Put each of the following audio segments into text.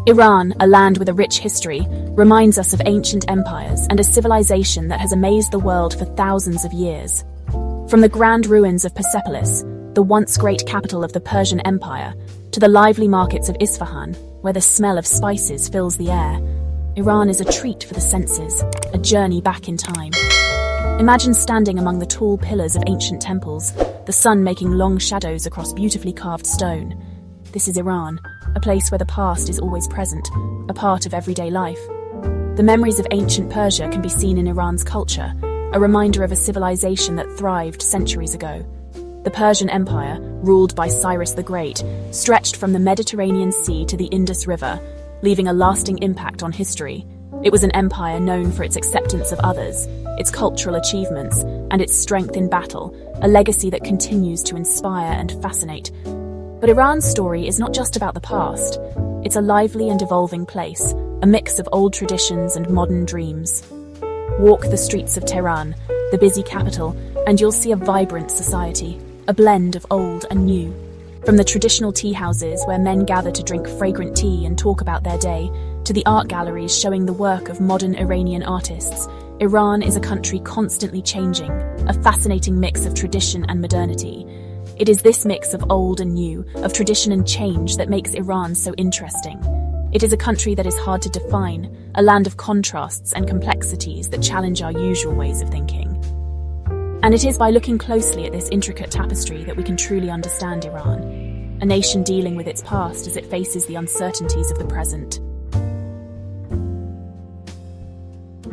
Iran, a land with a rich history, reminds us of ancient empires and a civilization that has amazed the world for thousands of years. From the grand ruins of Persepolis, the once great capital of the Persian Empire, to the lively markets of Isfahan, where the smell of spices fills the air, Iran is a treat for the senses, a journey back in time. Imagine standing among the tall pillars of ancient temples, the sun making long shadows across beautifully carved stone. This is Iran, a place where the past is always present, a part of everyday life. The memories of ancient Persia can be seen in Iran's culture, a reminder of a civilization that thrived centuries ago. The Persian Empire, ruled by Cyrus the Great, stretched from the Mediterranean Sea to the Indus River, leaving a lasting impact on history. It was an empire known for its acceptance of others, its cultural achievements, and its strength in battle, a legacy that continues to inspire and fascinate. But Iran's story is not just about the past. It's a lively and evolving place, a mix of old traditions and modern dreams. Walk the streets of Tehran, the busy capital, and you'll see a vibrant society, a blend of old and new. From the traditional tea houses where men gather to drink fragrant tea and talk about their day, to the art galleries showing the work of modern Iranian artists, Iran is a country constantly changing, a fascinating mix of tradition and modernity. It is this mix of old and new, of tradition and change that makes Iran so interesting. It is a country that is hard to define, a land of contrasts and complexities that challenge our usual ways of thinking. And it is by looking closely at this intricate tapestry that we can truly understand Iran, a nation dealing with its past as it faces the uncertainties of the present.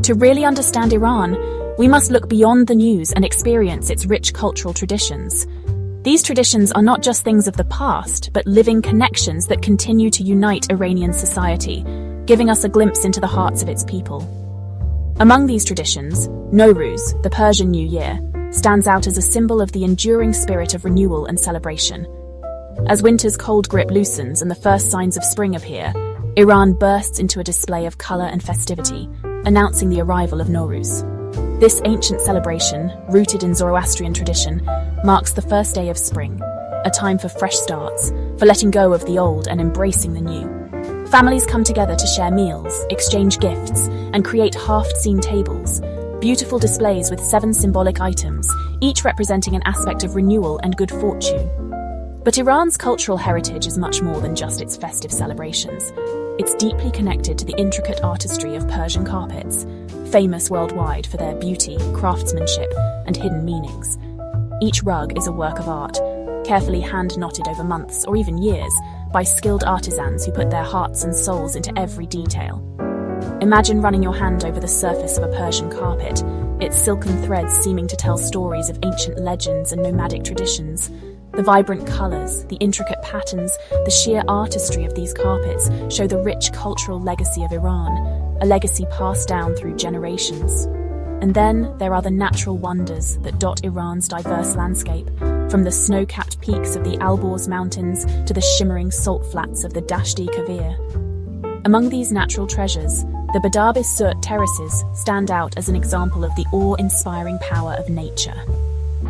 To really understand Iran, we must look beyond the news and experience its rich cultural traditions. These traditions are not just things of the past, but living connections that continue to unite Iranian society, giving us a glimpse into the hearts of its people. Among these traditions, Nowruz, the Persian New Year, stands out as a symbol of the enduring spirit of renewal and celebration. As winter's cold grip loosens and the first signs of spring appear, Iran bursts into a display of color and festivity, announcing the arrival of Nowruz. This ancient celebration, rooted in Zoroastrian tradition, marks the first day of spring, a time for fresh starts, for letting go of the old and embracing the new. Families come together to share meals, exchange gifts, and create half-seen tables, beautiful displays with 7 symbolic items, each representing an aspect of renewal and good fortune. But Iran's cultural heritage is much more than just its festive celebrations. It's deeply connected to the intricate artistry of Persian carpets, famous worldwide for their beauty, craftsmanship, and hidden meanings. Each rug is a work of art, carefully hand-knotted over months or even years by skilled artisans who put their hearts and souls into every detail. Imagine running your hand over the surface of a Persian carpet, its silken threads seeming to tell stories of ancient legends and nomadic traditions. The vibrant colors, the intricate patterns, the sheer artistry of these carpets show the rich cultural legacy of Iran, a legacy passed down through generations. And then there are the natural wonders that dot Iran's diverse landscape, from the snow-capped peaks of the Alborz Mountains to the shimmering salt flats of the Dashti Kavir. Among these natural treasures, the Badab-e-Surt terraces stand out as an example of the awe-inspiring power of nature.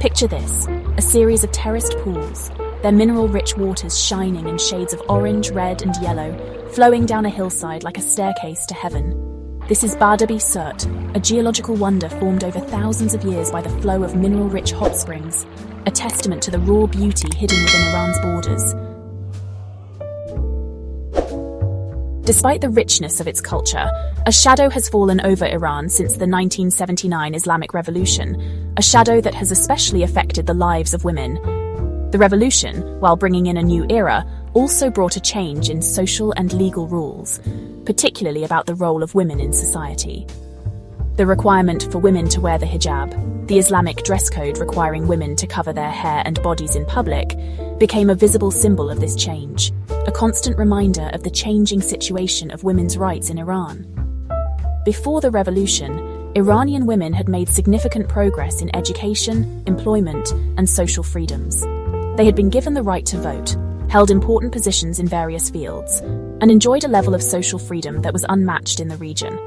Picture this, a series of terraced pools, their mineral-rich waters shining in shades of orange, red, and yellow, flowing down a hillside like a staircase to heaven. This is Badab-e-Surt, a geological wonder formed over thousands of years by the flow of mineral-rich hot springs, a testament to the raw beauty hidden within Iran's borders. Despite the richness of its culture, a shadow has fallen over Iran since the 1979 Islamic Revolution, a shadow that has especially affected the lives of women. The revolution, while bringing in a new era, also brought a change in social and legal rules, particularly about the role of women in society. The requirement for women to wear the hijab, the Islamic dress code requiring women to cover their hair and bodies in public, became a visible symbol of this change, a constant reminder of the changing situation of women's rights in Iran. Before the revolution, Iranian women had made significant progress in education, employment, and social freedoms. They had been given the right to vote, held important positions in various fields, and enjoyed a level of social freedom that was unmatched in the region.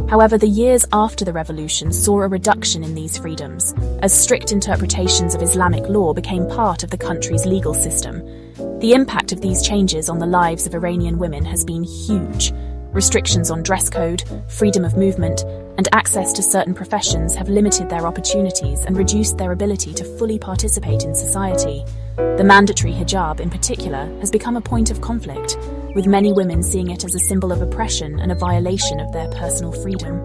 However, the years after the revolution saw a reduction in these freedoms, as strict interpretations of Islamic law became part of the country's legal system. The impact of these changes on the lives of Iranian women has been huge. Restrictions on dress code, freedom of movement, and access to certain professions have limited their opportunities and reduced their ability to fully participate in society. The mandatory hijab, in particular, has become a point of conflict, with many women seeing it as a symbol of oppression and a violation of their personal freedom.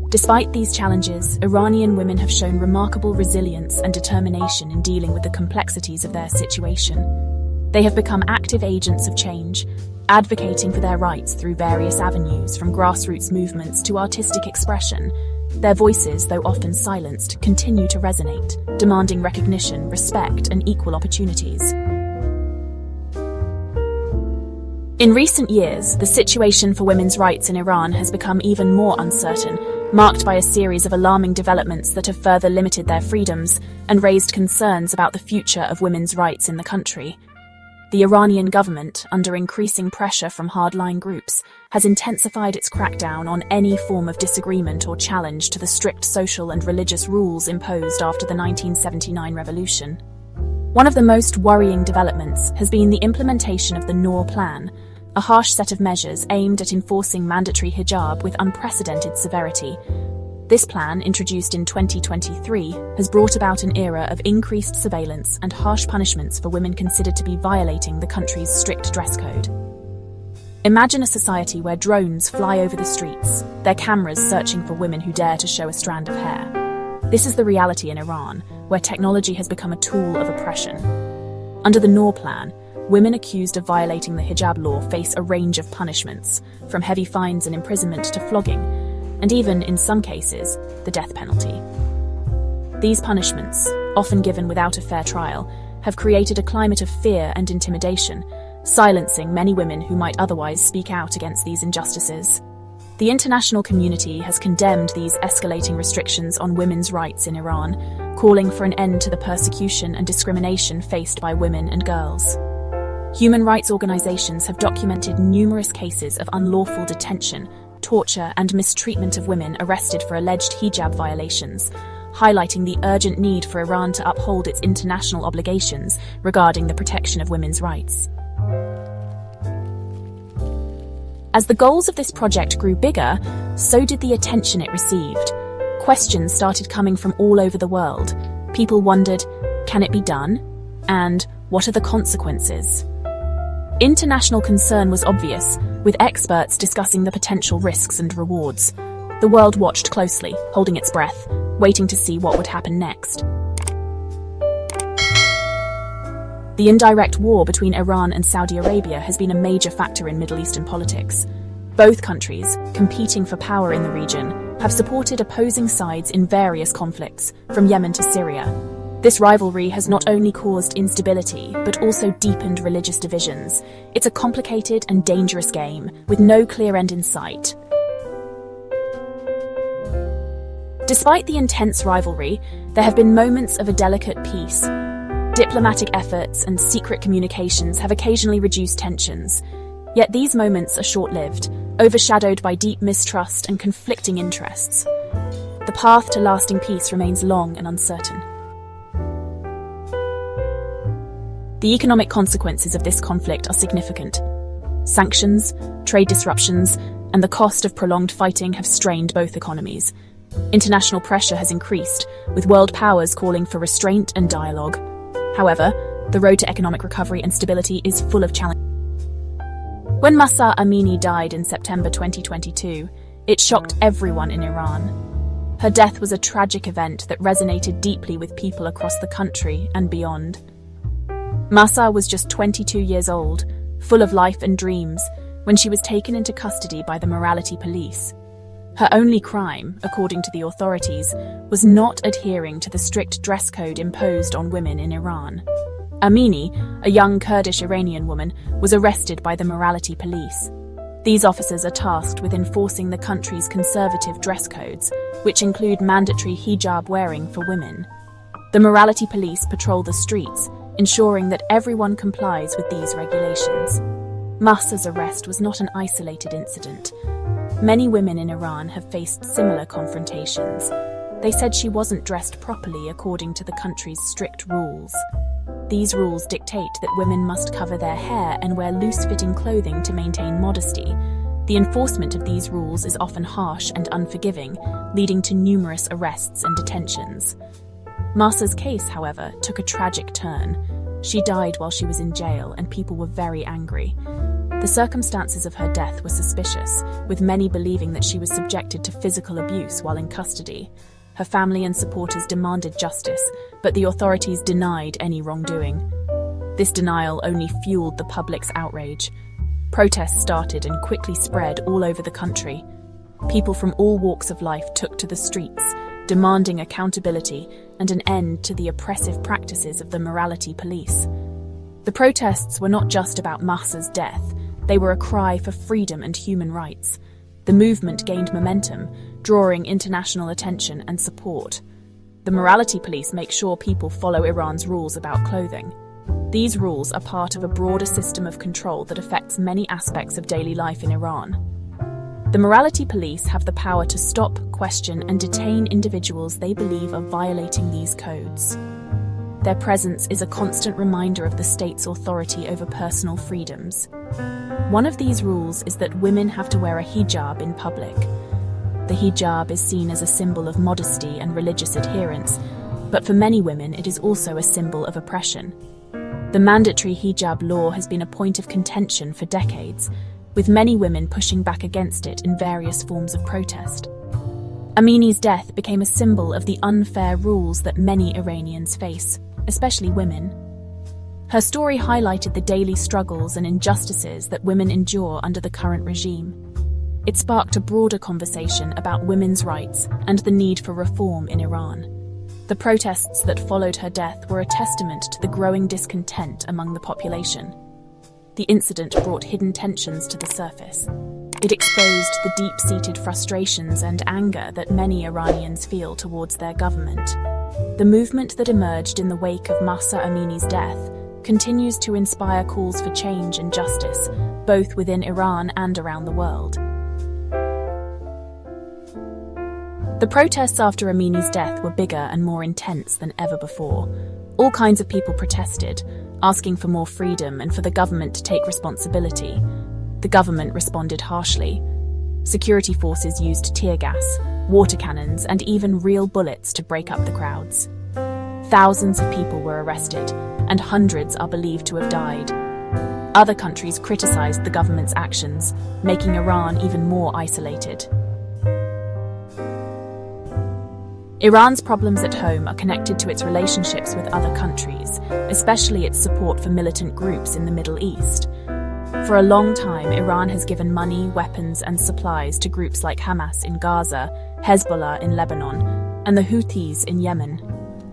Despite these challenges, Iranian women have shown remarkable resilience and determination in dealing with the complexities of their situation. They have become active agents of change, advocating for their rights through various avenues, from grassroots movements to artistic expression. Their voices, though often silenced, continue to resonate, demanding recognition, respect, and equal opportunities. In recent years, the situation for women's rights in Iran has become even more uncertain, marked by a series of alarming developments that have further limited their freedoms and raised concerns about the future of women's rights in the country. The Iranian government, under increasing pressure from hardline groups, has intensified its crackdown on any form of disagreement or challenge to the strict social and religious rules imposed after the 1979 revolution. One of the most worrying developments has been the implementation of the Nowruz plan, a harsh set of measures aimed at enforcing mandatory hijab with unprecedented severity. This plan, introduced in 2023, has brought about an era of increased surveillance and harsh punishments for women considered to be violating the country's strict dress code. Imagine a society where drones fly over the streets, their cameras searching for women who dare to show a strand of hair. This is the reality in Iran, where technology has become a tool of oppression. Under the Nowruz plan, women accused of violating the hijab law face a range of punishments, from heavy fines and imprisonment to flogging, and even, in some cases, the death penalty. These punishments, often given without a fair trial, have created a climate of fear and intimidation, silencing many women who might otherwise speak out against these injustices. The international community has condemned these escalating restrictions on women's rights in Iran, calling for an end to the persecution and discrimination faced by women and girls. Human rights organizations have documented numerous cases of unlawful detention, torture, and mistreatment of women arrested for alleged hijab violations, highlighting the urgent need for Iran to uphold its international obligations regarding the protection of women's rights. As the goals of this project grew bigger, so did the attention it received. Questions started coming from all over the world. People wondered, can it be done? And what are the consequences? International concern was obvious, with experts discussing the potential risks and rewards. The world watched closely, holding its breath, waiting to see what would happen next. The indirect war between Iran and Saudi Arabia has been a major factor in Middle Eastern politics. Both countries, competing for power in the region, have supported opposing sides in various conflicts, from Yemen to Syria. This rivalry has not only caused instability, but also deepened religious divisions. It's a complicated and dangerous game, with no clear end in sight. Despite the intense rivalry, there have been moments of a delicate peace. Diplomatic efforts and secret communications have occasionally reduced tensions. Yet these moments are short-lived, overshadowed by deep mistrust and conflicting interests. The path to lasting peace remains long and uncertain. The economic consequences of this conflict are significant. Sanctions, trade disruptions, and the cost of prolonged fighting have strained both economies. International pressure has increased, with world powers calling for restraint and dialogue. However, the road to economic recovery and stability is full of challenges. When Mahsa Amini died in September 2022, it shocked everyone in Iran. Her death was a tragic event that resonated deeply with people across the country and beyond. Mahsa was just 22 years old, full of life and dreams, when she was taken into custody by the morality police. Her only crime, according to the authorities, was not adhering to the strict dress code imposed on women in Iran. Amini, a young Kurdish Iranian woman, was arrested by the morality police. These officers are tasked with enforcing the country's conservative dress codes, which include mandatory hijab wearing for women. The morality police patrol the streets, ensuring that everyone complies with these regulations. Mahsa's arrest was not an isolated incident. Many women in Iran have faced similar confrontations. They said she wasn't dressed properly according to the country's strict rules. These rules dictate that women must cover their hair and wear loose-fitting clothing to maintain modesty. The enforcement of these rules is often harsh and unforgiving, leading to numerous arrests and detentions. Mahsa's case, however, took a tragic turn. She died while she was in jail, and people were very angry. The circumstances of her death were suspicious, with many believing that she was subjected to physical abuse while in custody. Her family and supporters demanded justice, but the authorities denied any wrongdoing. This denial only fueled the public's outrage. Protests started and quickly spread all over the country. People from all walks of life took to the streets, demanding accountability and an end to the oppressive practices of the morality police. The protests were not just about Mahsa's death, they were a cry for freedom and human rights. The movement gained momentum, drawing international attention and support. The morality police make sure people follow Iran's rules about clothing. These rules are part of a broader system of control that affects many aspects of daily life in Iran. The morality police have the power to stop, question, and detain individuals they believe are violating these codes. Their presence is a constant reminder of the state's authority over personal freedoms. One of these rules is that women have to wear a hijab in public. The hijab is seen as a symbol of modesty and religious adherence, but for many women it is also a symbol of oppression. The mandatory hijab law has been a point of contention for decades, with many women pushing back against it in various forms of protest. Amini's death became a symbol of the unfair rules that many Iranians face, especially women. Her story highlighted the daily struggles and injustices that women endure under the current regime. It sparked a broader conversation about women's rights and the need for reform in Iran. The protests that followed her death were a testament to the growing discontent among the population. The incident brought hidden tensions to the surface. It exposed the deep-seated frustrations and anger that many Iranians feel towards their government. The movement that emerged in the wake of Mahsa Amini's death continues to inspire calls for change and justice, both within Iran and around the world. The protests after Amini's death were bigger and more intense than ever before. All kinds of people protested, asking for more freedom and for the government to take responsibility. The government responded harshly. Security forces used tear gas, water cannons, and even real bullets to break up the crowds. Thousands of people were arrested, and hundreds are believed to have died. Other countries criticized the government's actions, making Iran even more isolated. Iran's problems at home are connected to its relationships with other countries, especially its support for militant groups in the Middle East. For a long time, Iran has given money, weapons, and supplies to groups like Hamas in Gaza, Hezbollah in Lebanon, and the Houthis in Yemen.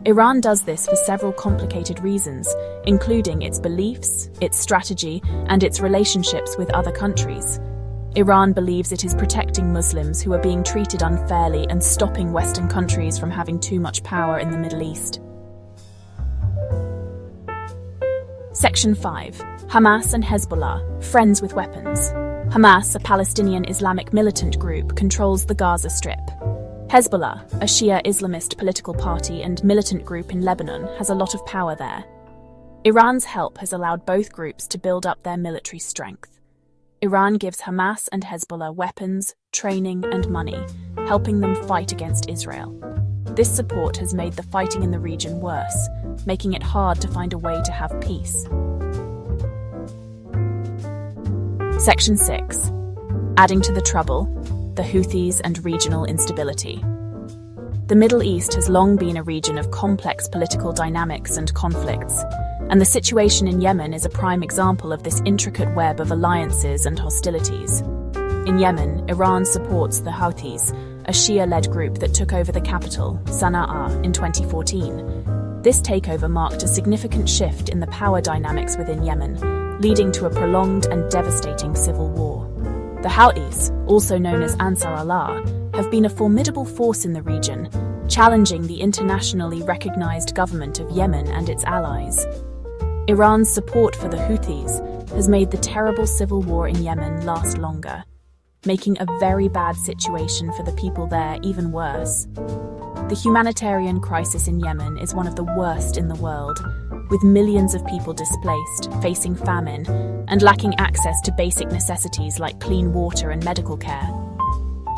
Iran does this for several complicated reasons, including its beliefs, its strategy, and its relationships with other countries. Iran believes it is protecting Muslims who are being treated unfairly and stopping Western countries from having too much power in the Middle East. Section 5. Hamas and Hezbollah, friends with weapons. Hamas, a Palestinian Islamic militant group, controls the Gaza Strip. Hezbollah, a Shia Islamist political party and militant group in Lebanon, has a lot of power there. Iran's help has allowed both groups to build up their military strength. Iran gives Hamas and Hezbollah weapons, training, and money, helping them fight against Israel. This support has made the fighting in the region worse, making it hard to find a way to have peace. Section 6. Adding to the trouble, the Houthis and regional instability. The Middle East has long been a region of complex political dynamics and conflicts, and the situation in Yemen is a prime example of this intricate web of alliances and hostilities. In Yemen, Iran supports the Houthis, a Shia-led group that took over the capital, Sana'a, in 2014. This takeover marked a significant shift in the power dynamics within Yemen, leading to a prolonged and devastating civil war. The Houthis, also known as Ansar Allah, have been a formidable force in the region, challenging the internationally recognized government of Yemen and its allies. Iran's support for the Houthis has made the terrible civil war in Yemen last longer, making a very bad situation for the people there even worse. The humanitarian crisis in Yemen is one of the worst in the world, with millions of people displaced, facing famine, and lacking access to basic necessities like clean water and medical care.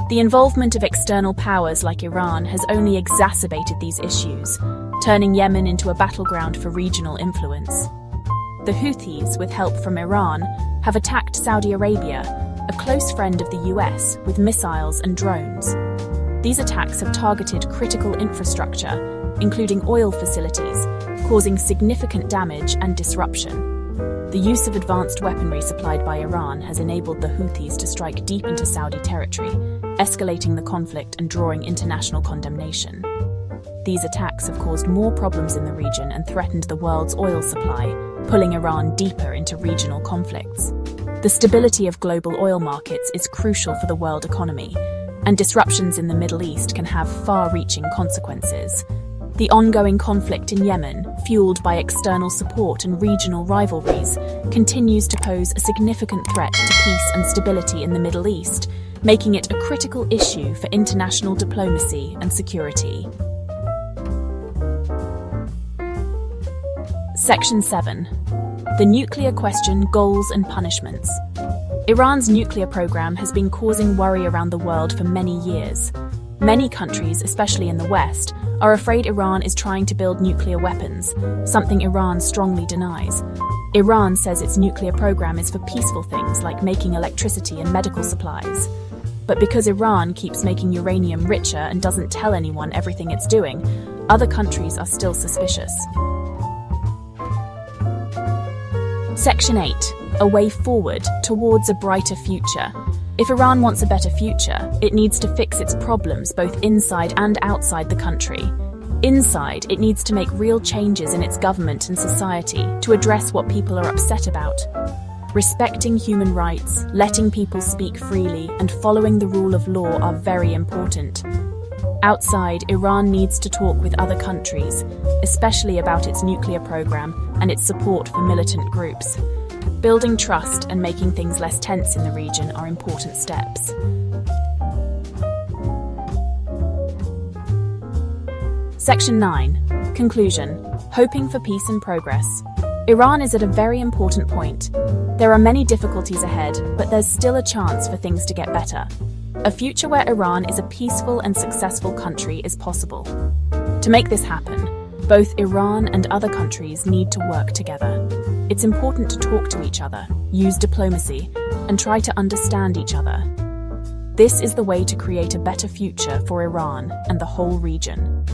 The involvement of external powers like Iran has only exacerbated these issues, turning Yemen into a battleground for regional influence. The Houthis, with help from Iran, have attacked Saudi Arabia, a close friend of the US, with missiles and drones. These attacks have targeted critical infrastructure, including oil facilities, causing significant damage and disruption. The use of advanced weaponry supplied by Iran has enabled the Houthis to strike deep into Saudi territory, escalating the conflict and drawing international condemnation. These attacks have caused more problems in the region and threatened the world's oil supply, pulling Iran deeper into regional conflicts. The stability of global oil markets is crucial for the world economy, and disruptions in the Middle East can have far-reaching consequences. The ongoing conflict in Yemen, fueled by external support and regional rivalries, continues to pose a significant threat to peace and stability in the Middle East, making it a critical issue for international diplomacy and security. Section 7. The nuclear question: goals and punishments. Iran's nuclear program has been causing worry around the world for many years. Many countries, especially in the West, are afraid Iran is trying to build nuclear weapons, something Iran strongly denies. Iran says its nuclear program is for peaceful things like making electricity and medical supplies. But because Iran keeps making uranium richer and doesn't tell anyone everything it's doing, other countries are still suspicious. Section 8. A way forward towards a brighter future. If Iran wants a better future, it needs to fix its problems both inside and outside the country. Inside, it needs to make real changes in its government and society to address what people are upset about. Respecting human rights, letting people speak freely, and following the rule of law are very important. Outside, Iran needs to talk with other countries, especially about its nuclear program and its support for militant groups. Building trust and making things less tense in the region are important steps. Section 9. Conclusion. Hoping for peace and progress. Iran is at a very important point. There are many difficulties ahead, but there's still a chance for things to get better. A future where Iran is a peaceful and successful country is possible. To make this happen, both Iran and other countries need to work together. It's important to talk to each other, use diplomacy, and try to understand each other. This is the way to create a better future for Iran and the whole region.